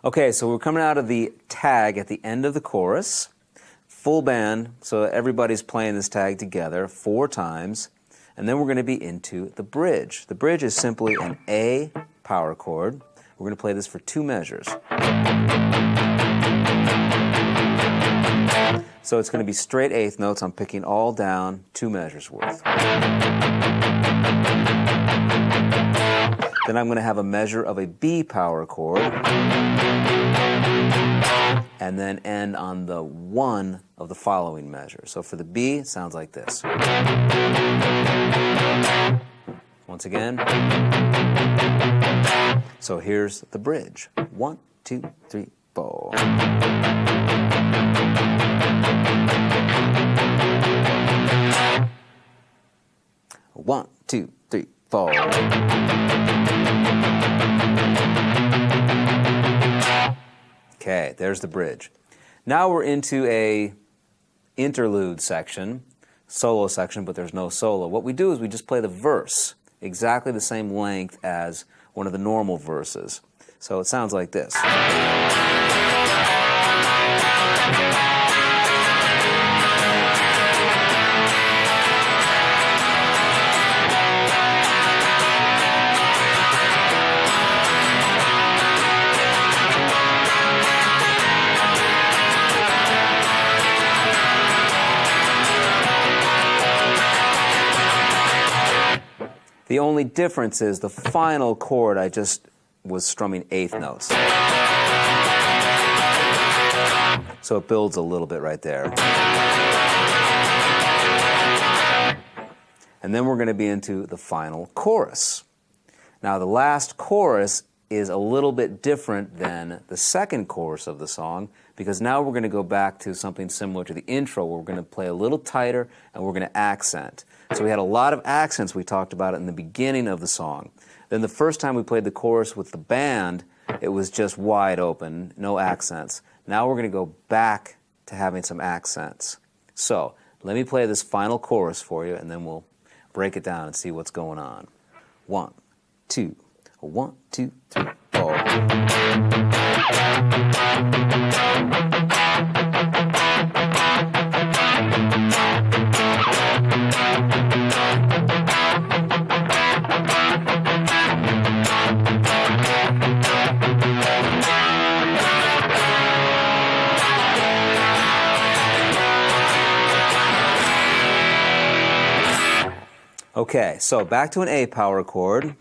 Okay, so we're coming out of the tag at the end of the chorus. Full band, so everybody's playing this tag together 4 times. And then we're going to be into the bridge. The bridge is simply an A power chord. We're going to play this for 2 measures. So it's going to be straight 8th notes. I'm picking all down 2 measures worth. Then I'm going to have a measure of a B power chord, and then end on the 1 of the following measure. So for the B, it sounds like this. Once again. So here's the bridge. 1, 2, 3, 4. One, 2, 3, 4. Okay, there's the bridge. Now we're into a interlude section, solo section, but there's no solo. What we do is we just play the verse, exactly the same length as one of the normal verses. So it sounds like this. The only difference is the final chord I just was strumming 8th notes. So it builds a little bit right there. And then we're going to be into the final chorus. Now the last chorus is a little bit different than the second chorus of the song, because now we're going to go back to something similar to the intro, where we're going to play a little tighter and we're going to accent. So we had a lot of accents, we talked about it in the beginning of the song. Then the first time we played the chorus with the band, it was just wide open, no accents. Now we're going to go back to having some accents. So let me play this final chorus for you, and then we'll break it down and see what's going on. 1, 2, 1, 2, 3, 4. Okay, so back to an A power chord.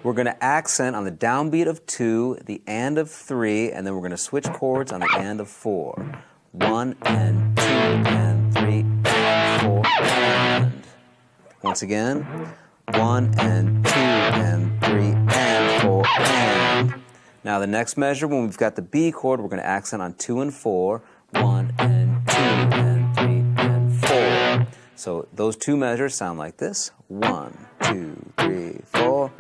We're going to accent on the downbeat of 2, the and of 3, and then we're going to switch chords on the and of 4. 1 and 2 and 3 and 4 and. Once again. 1 and 2 and 3 and 4 and. Now the next measure, when we've got the B chord, we're going to accent on 2 and 4. 1 and 2 and 3 and 4. So those 2 measures sound like this. 1, 2, 3, 4.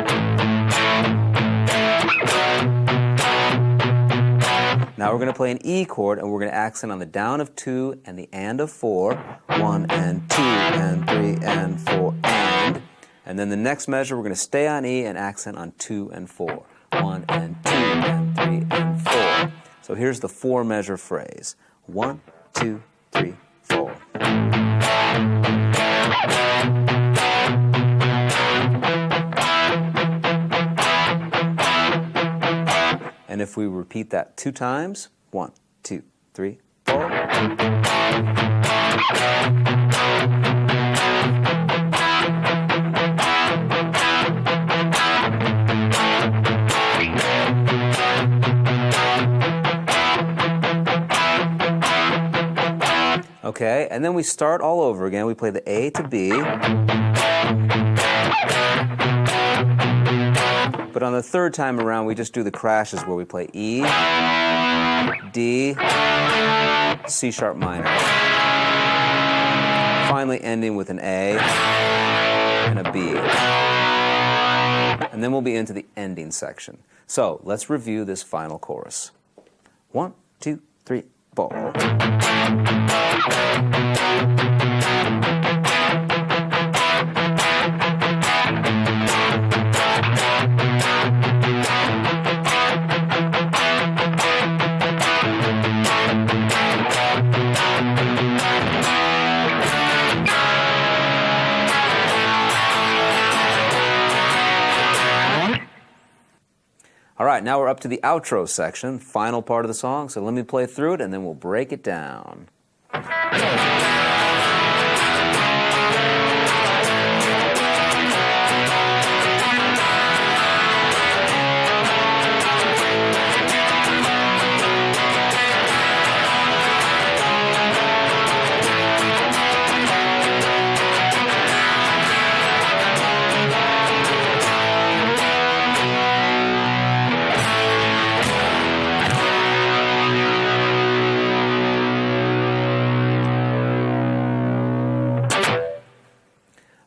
Now we're going to play an E chord, and we're going to accent on the down of 2 and the and of 4. 1 and 2 and 3 and 4 and. And then the next measure, we're going to stay on E and accent on 2 and 4. 1 and 2 and 3 and 4. So here's the 4 measure phrase. 1, 2, 3, 4. And if we repeat that 2 times, 1, 2, 3, 4. Okay, and then we start all over again. We play the A to B. But on the 3rd time around, we just do the crashes where we play E, D, C sharp minor. Finally ending with an A and a B. And then we'll be into the ending section. So let's review this final chorus. 1, 2, 3, 4. All right, now we're up to the outro section, final part of the song, so let me play through it and then we'll break it down.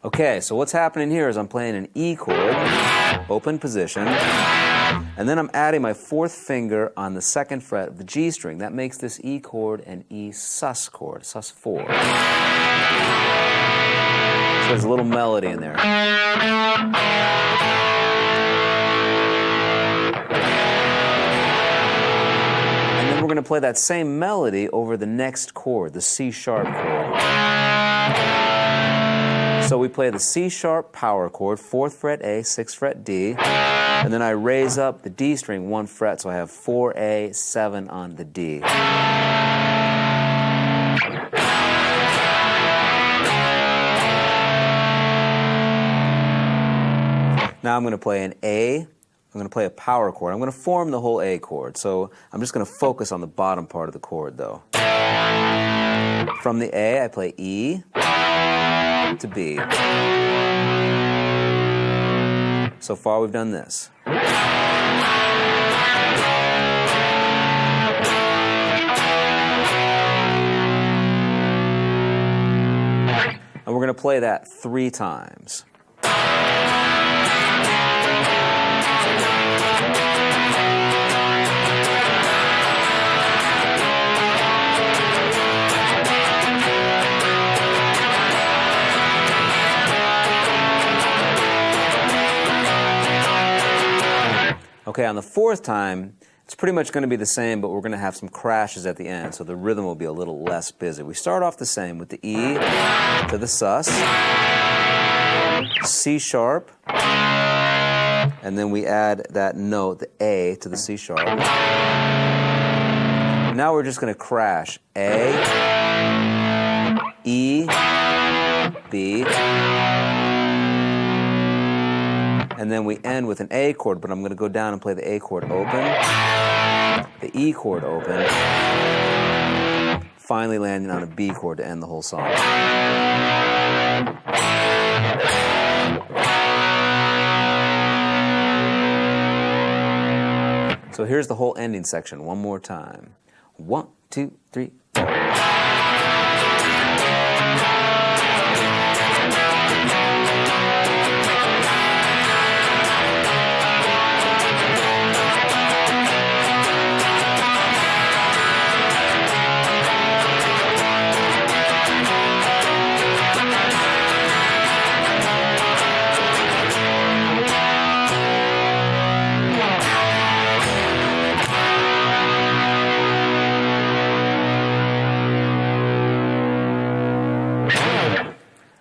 Okay, so what's happening here is I'm playing an E chord, open position, and then I'm adding my fourth finger on the second fret of the G string. That makes this E chord an E sus chord, sus4. So there's a little melody in there. And then we're going to play that same melody over the next chord, the C sharp chord. So we play the C sharp power chord, 4th fret A, 6th fret D, and then I raise up the D string 1 fret, so I have 4A, 7 on the D. Now I'm going to play an A, I'm going to play a power chord. I'm going to form the whole A chord, so I'm just going to focus on the bottom part of the chord though. From the A, I play E to B. So far we've done this. And we're going to play that 3 times. Okay, on the 4th time, it's pretty much going to be the same, but we're going to have some crashes at the end, so the rhythm will be a little less busy. We start off the same with the E to the sus, C sharp, and then we add that note, the A, to the C sharp. Now we're just going to crash A, E, B, and then we end with an A chord, but I'm going to go down and play the A chord open, the E chord open, finally landing on a B chord to end the whole song. So here's the whole ending section one more time. 1, 2, 3, 4.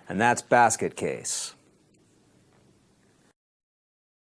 And that's Basket Case.